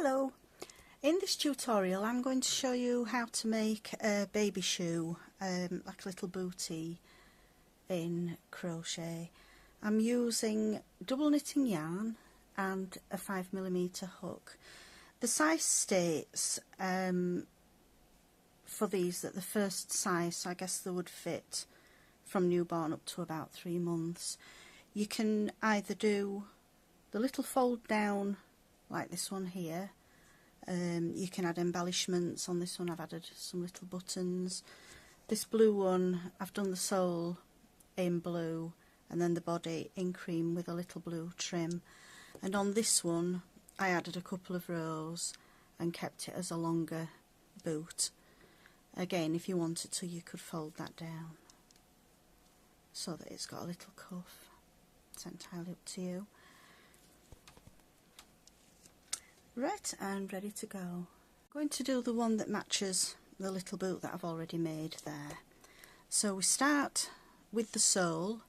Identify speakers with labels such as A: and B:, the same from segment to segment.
A: Hello! In this tutorial I'm going to show you how to make a baby shoe, like a little bootie in crochet. I'm using double knitting yarn and a 5mm hook. The size states for these that the first size, so I guess they would fit from newborn up to about 3 months. You can either do the little fold down like this one here. You can add embellishments. On this one I've added some little buttons. This blue one I've done the sole in blue and then the body in cream with a little blue trim, and on this one I added a couple of rows and kept it as a longer boot. Again, if you wanted to, you could fold that down so that it's got a little cuff. It's entirely up to you. Right, and ready to go. I'm going to do the one that matches the little boot that I've already made there. So we start with the sole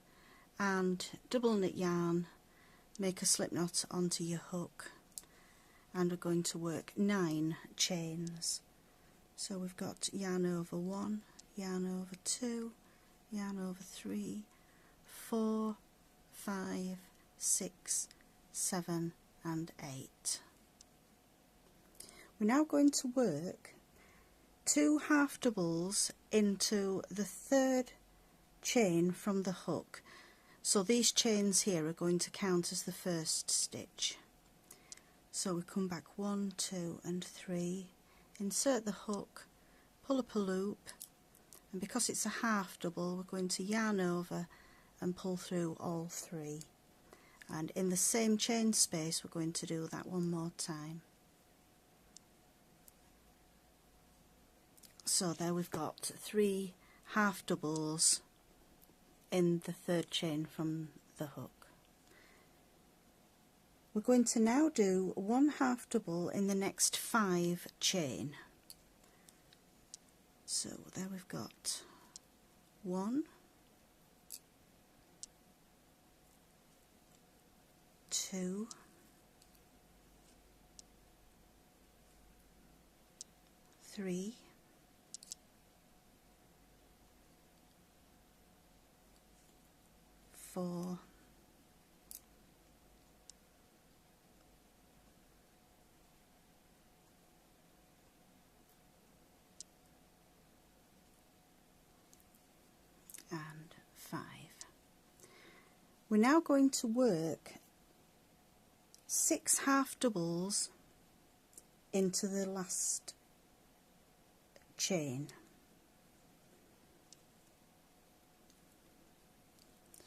A: and double knit yarn, make a slip knot onto your hook, and we're going to work 9 chains. So we've got yarn over 1, yarn over 2, yarn over 3, 4, 5, 6, 7 and 8. We're now going to work 2 half doubles into the 3rd chain from the hook. So these chains here are going to count as the first stitch. So we come back 1, 2 and 3, insert the hook, pull up a loop, and because it's a half double we're going to yarn over and pull through all 3. And in the same chain space we're going to do that one more time. So there we've got 3 half doubles in the 3rd chain from the hook. We're going to now do 1 half double in the next 5 chain. So there we've got 1, 2, 3, 4, 5. We're now going to work 6 half doubles into the last chain.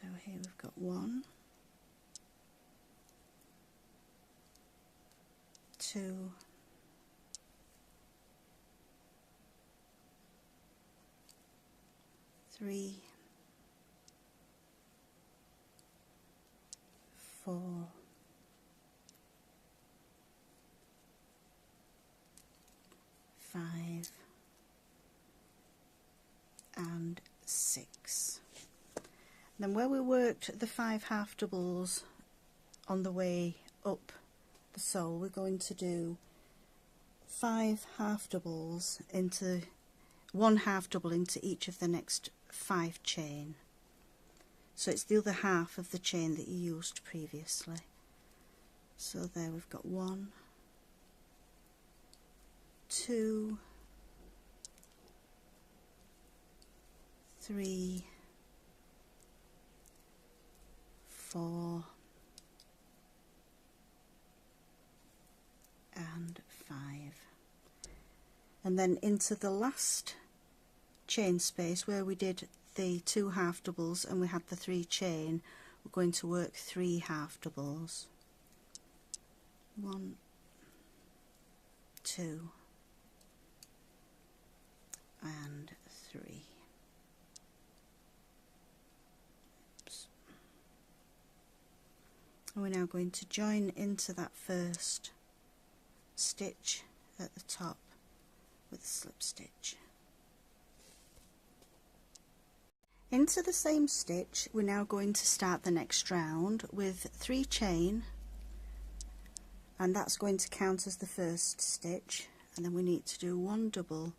A: So here we've got 1, 2, 3, 4, 5 and 6. Then where we worked the 5 half doubles on the way up the sole, we're going to do 5 half doubles into 1 half double into each of the next 5 chain. So it's the other half of the chain that you used previously. So there we've got 1, 2, 3, 4 and 5, and then into the last chain space where we did the 2 half doubles and we had the 3 chain, we're going to work 3 half doubles. 1, 2 and 3. And we're now going to join into that first stitch at the top with a slip stitch. Into the same stitch we're now going to start the next round with 3 chain and that's going to count as the first stitch, and then we need to do 1 double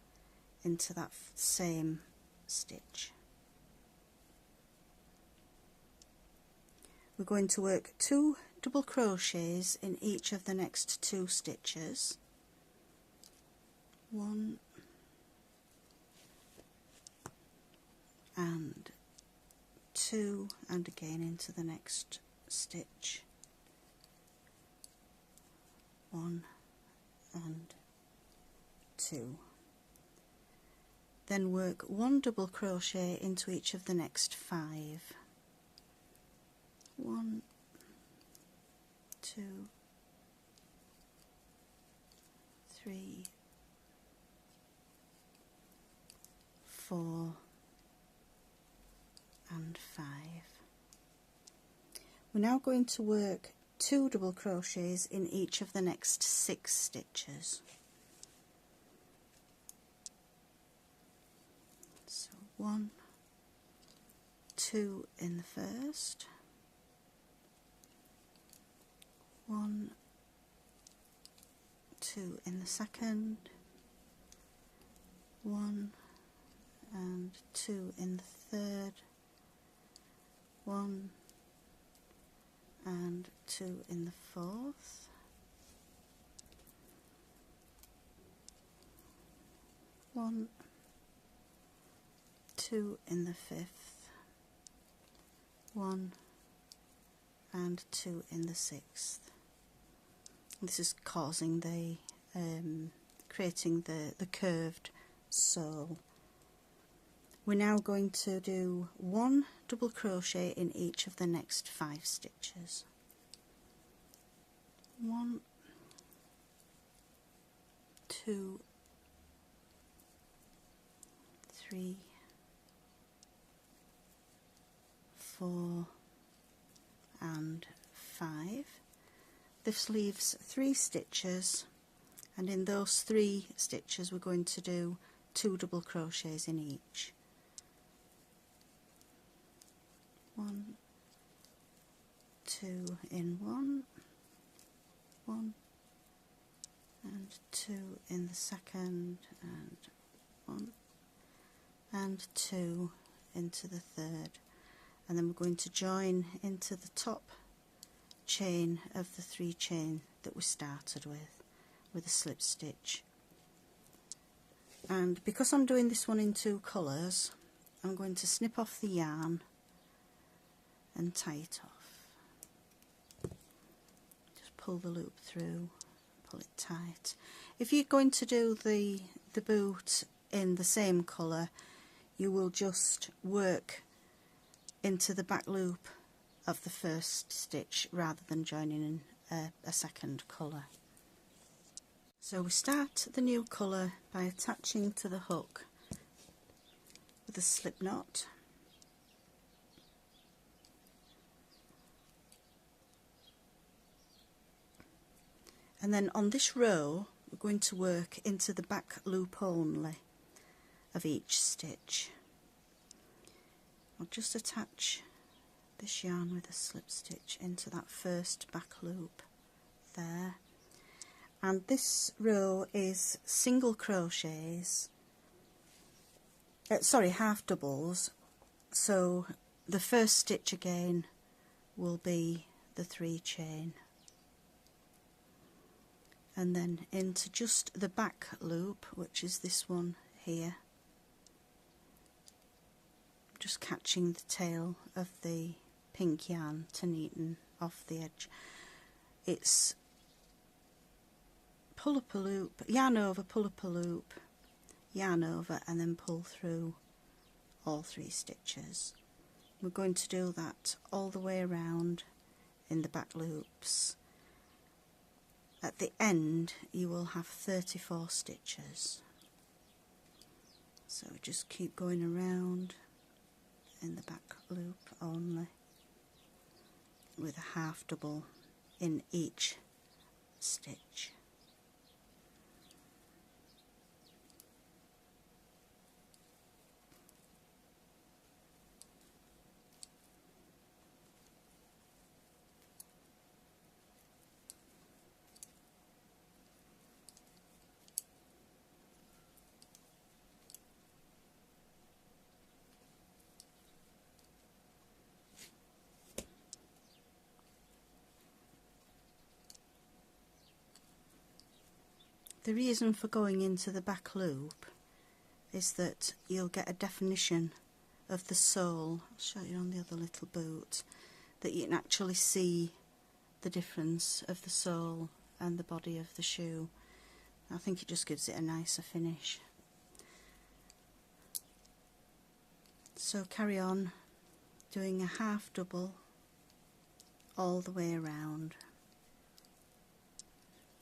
A: into that same stitch. We're going to work 2 double crochets in each of the next 2 stitches. 1 and 2, and again into the next stitch. 1 and 2. Then work 1 double crochet into each of the next 5. 1, 2, 3, 4 and 5. We're now going to work 2 double crochets in each of the next 6 stitches. So 1, 2 in the first, 1, 2 in the second, 1 and 2 in the third, 1 and 2 in the fourth, 1, 2 in the fifth, 1 and 2 in the sixth. This is causing the creating the curved sole. We're now going to do 1 double crochet in each of the next 5 stitches. 1, 2, 3, 4 and 5. This leaves 3 stitches, and in those 3 stitches we're going to do 2 double crochets in each. 1, 2 in 1, 1 and 2 in the second, and 1 and 2 into the third, and then we're going to join into the top chain of the 3 chain that we started with a slip stitch. And because I'm doing this one in 2 colours, I'm going to snip off the yarn and tie it off. Just pull the loop through, pull it tight. If you're going to do the boot in the same colour, you will just work into the back loop of the first stitch rather than joining in a second colour. So we start the new colour by attaching to the hook with a slip knot. And then on this row we're going to work into the back loop only of each stitch. I'll just attach this yarn with a slip stitch into that first back loop there, and this row is single crochets, half doubles, so the first stitch again will be the 3 chain, and then into just the back loop, which is this one here, just catching the tail of the pink yarn to neaten off the edge. It's pull up a loop, yarn over, pull up a loop, yarn over, and then pull through all 3 stitches. We're going to do that all the way around in the back loops. At the end you will have 34 stitches. So just keep going around in the back loop only, with a half double in each stitch. The reason for going into the back loop is that you'll get a definition of the sole. I'll show you on the other little boot, that you can actually see the difference of the sole and the body of the shoe. I think it just gives it a nicer finish. So carry on doing a half double all the way around,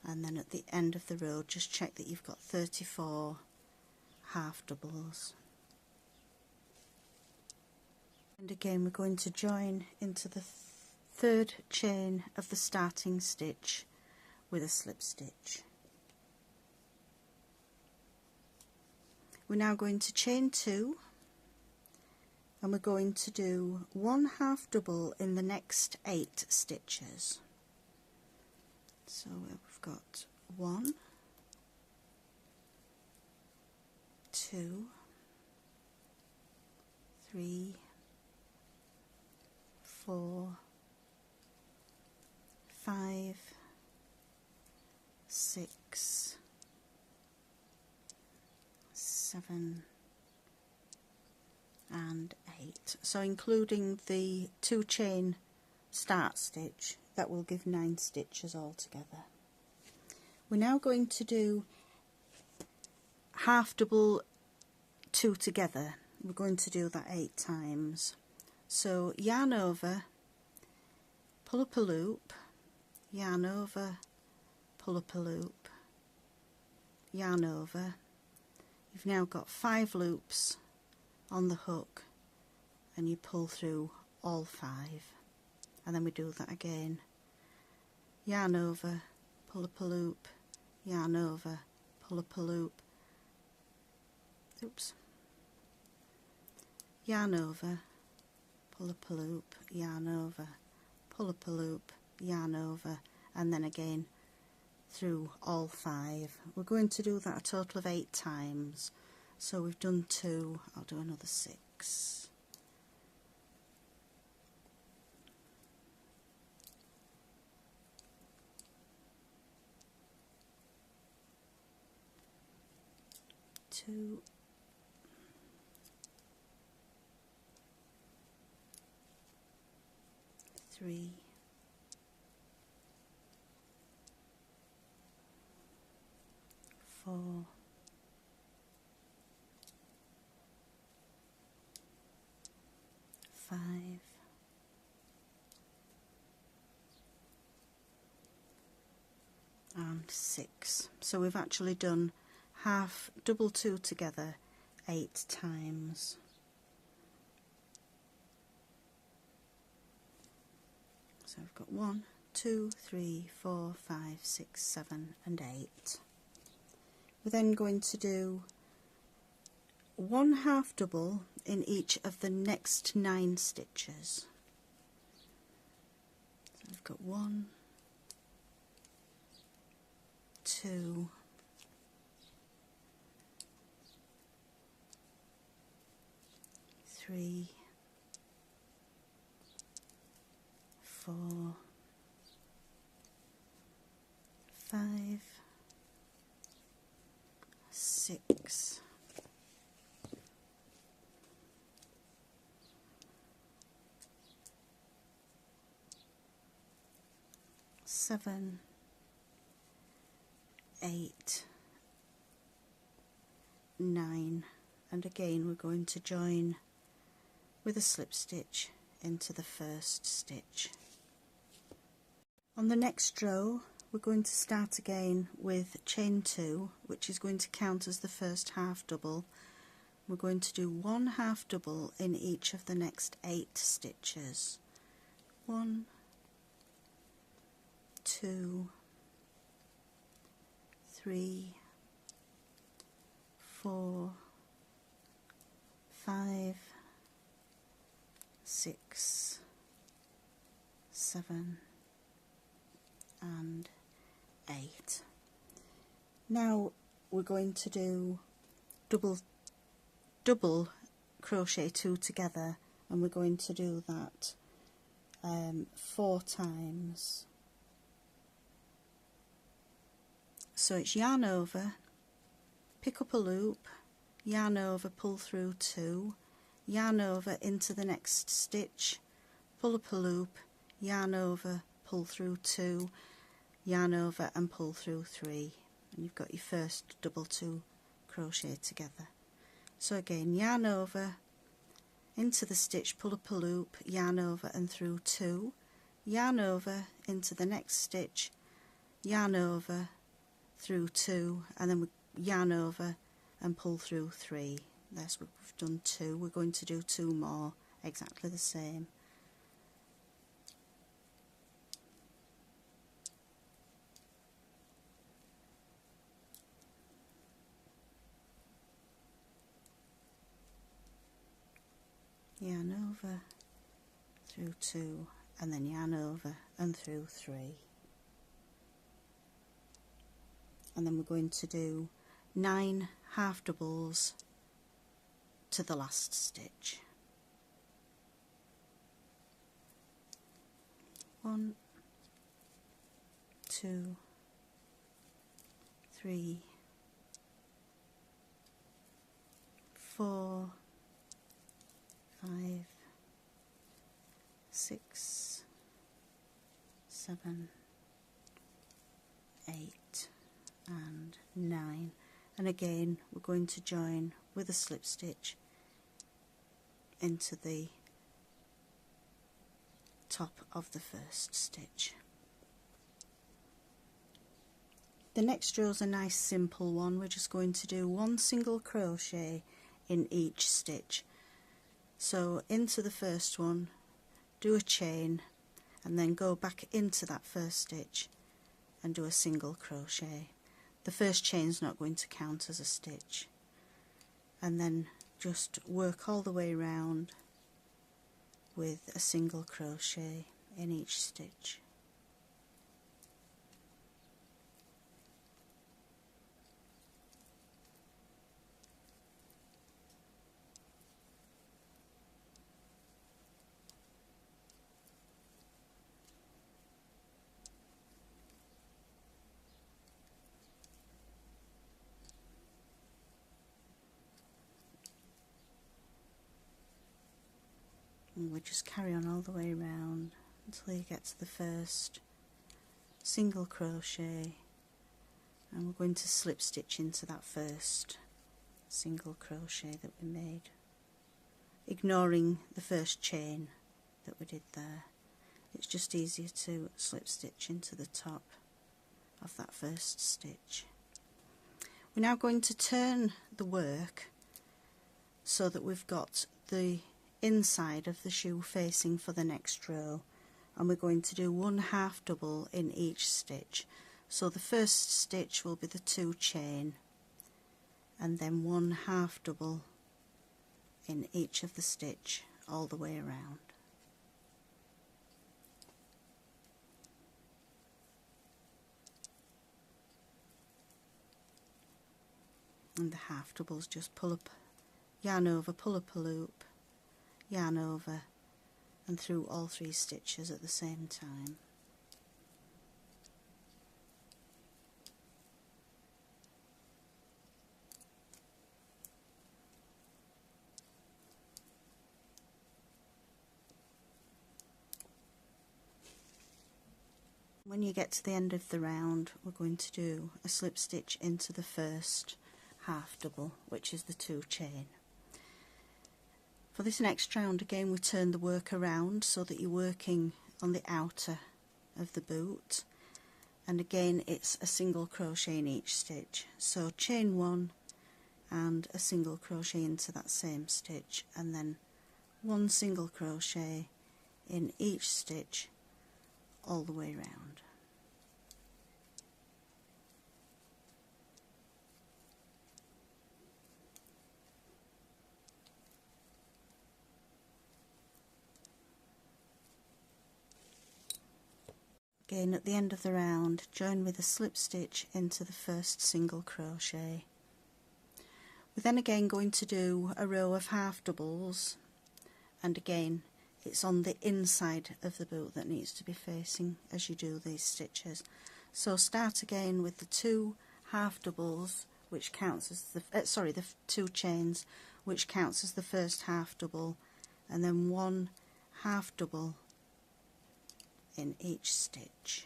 A: and then at the end of the row just check that you've got 34 half doubles. And again we're going to join into the third chain of the starting stitch with a slip stitch. We're now going to chain 2, and we're going to do 1 half double in the next 8 stitches. So we've got 1, 2, 3, 4, 5, 6, 7 and 8. So including the 2 chain start stitch, that will give 9 stitches altogether. We're now going to do half double 2 together. We're going to do that 8 times. So yarn over, pull up a loop, yarn over, pull up a loop, yarn over. You've now got 5 loops on the hook, and you pull through all 5, and then we do that again. Yarn over, pull up a loop, yarn over, pull up a loop, oops, yarn over, pull up a loop, yarn over, pull up a loop, yarn over, and then again through all 5. We're going to do that a total of 8 times. So we've done 2, I'll do another 6. Two, 3, 4, 5, and 6. So we've actually done half double 2 together 8 times. So we've got 1, 2, 3, 4, 5, 6, 7 and 8. We're then going to do 1 half double in each of the next 9 stitches. So we've got 1, 2, 3, 4, 5, 6, 7, 8, 9, and again we're going to join with a slip stitch into the first stitch. On the next row we're going to start again with chain 2, which is going to count as the first half double. We're going to do 1 half double in each of the next 8 stitches. 1, 2, 3, 4, 5, 6, 7 and 8. Now we're going to do double crochet 2 together, and we're going to do that 4 times. So it's yarn over, pick up a loop, yarn over, pull through 2, yarn over into the next stitch, pull up a loop, yarn over, pull through 2, yarn over and pull through 3, and you've got your first double 2 crochet together. So again, yarn over into the stitch, pull up a loop, yarn over and through 2, yarn over into the next stitch, yarn over through 2, and then we yarn over and pull through 3. That's what we've done 2. We're going to do 2 more exactly the same. Yarn over through 2, and then yarn over and through 3, and then we're going to do 9 half doubles to the last stitch. 1, 2, 3, 4, 5, 6, 7, 8 and 9, and again we're going to join with a slip stitch into the top of the first stitch. The next row is a nice simple one. We're just going to do 1 single crochet in each stitch. So into the first one, do a chain, and then go back into that first stitch and do a single crochet. The first chain's not going to count as a stitch, and then just work all the way around with a single crochet in each stitch. And we just carry on all the way around until you get to the first single crochet, and we're going to slip stitch into that first single crochet that we made, ignoring the first chain that we did there. It's just easier to slip stitch into the top of that first stitch. We're now going to turn the work so that we've got the inside of the shoe facing for the next row, and we're going to do 1 half double in each stitch. So the first stitch will be the 2 chain, and then 1 half double in each of the stitch all the way around. And the half doubles, just pull up, yarn over, pull up a loop, yarn over and through all 3 stitches at the same time. When you get to the end of the round, we're going to do a slip stitch into the first half double, which is the 2 chain. For this next round, again, we turn the work around so that you're working on the outer of the boot, and again it's a single crochet in each stitch. So chain 1 and a single crochet into that same stitch, and then 1 single crochet in each stitch all the way around. Again, at the end of the round, join with a slip stitch into the first single crochet. We're then again going to do a row of half doubles, and again it's on the inside of the boot that needs to be facing as you do these stitches. So start again with the 2 half doubles, which counts as the the 2 chains, which counts as the first half double, and then 1 half double in each stitch.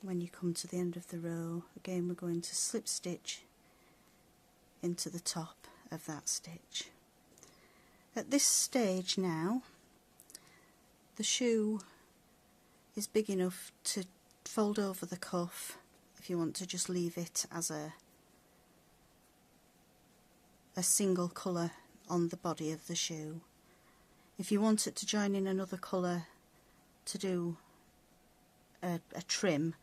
A: When you come to the end of the row, again we're going to slip stitch into the top of that stitch. At this stage now, the shoe is big enough to fold over the cuff if you want to just leave it as a single colour on the body of the shoe. If you want it to join in another colour to do a trim,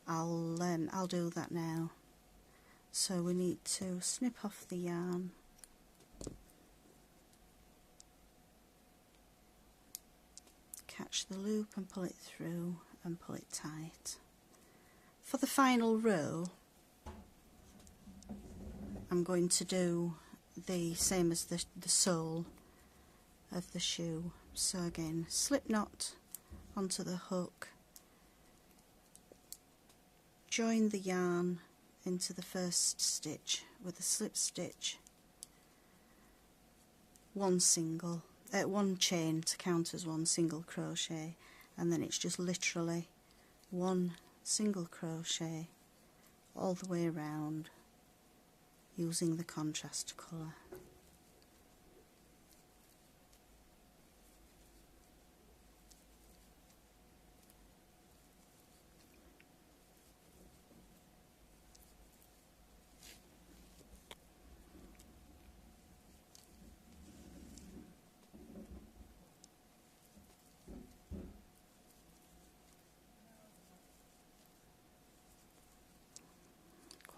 A: I'll do that now. So we need to snip off the yarn, catch the loop and pull it through and pull it tight. For the final row, I'm going to do the same as the sole of the shoe. So again, slip knot onto the hook, join the yarn into the first stitch with a slip stitch, one chain to count as 1 single crochet, and then it's just literally 1 single crochet all the way around using the contrast colour.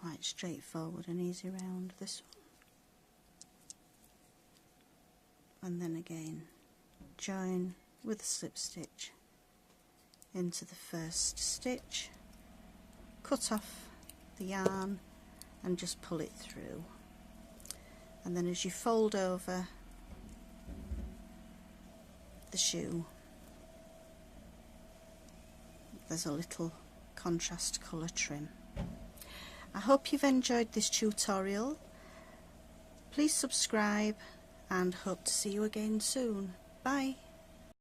A: Quite straightforward and easy round this one. And then again, join with a slip stitch into the first stitch, cut off the yarn and just pull it through. And then as you fold over the shoe, there's a little contrast colour trim. I hope you've enjoyed this tutorial. Please subscribe and hope to see you again soon. Bye.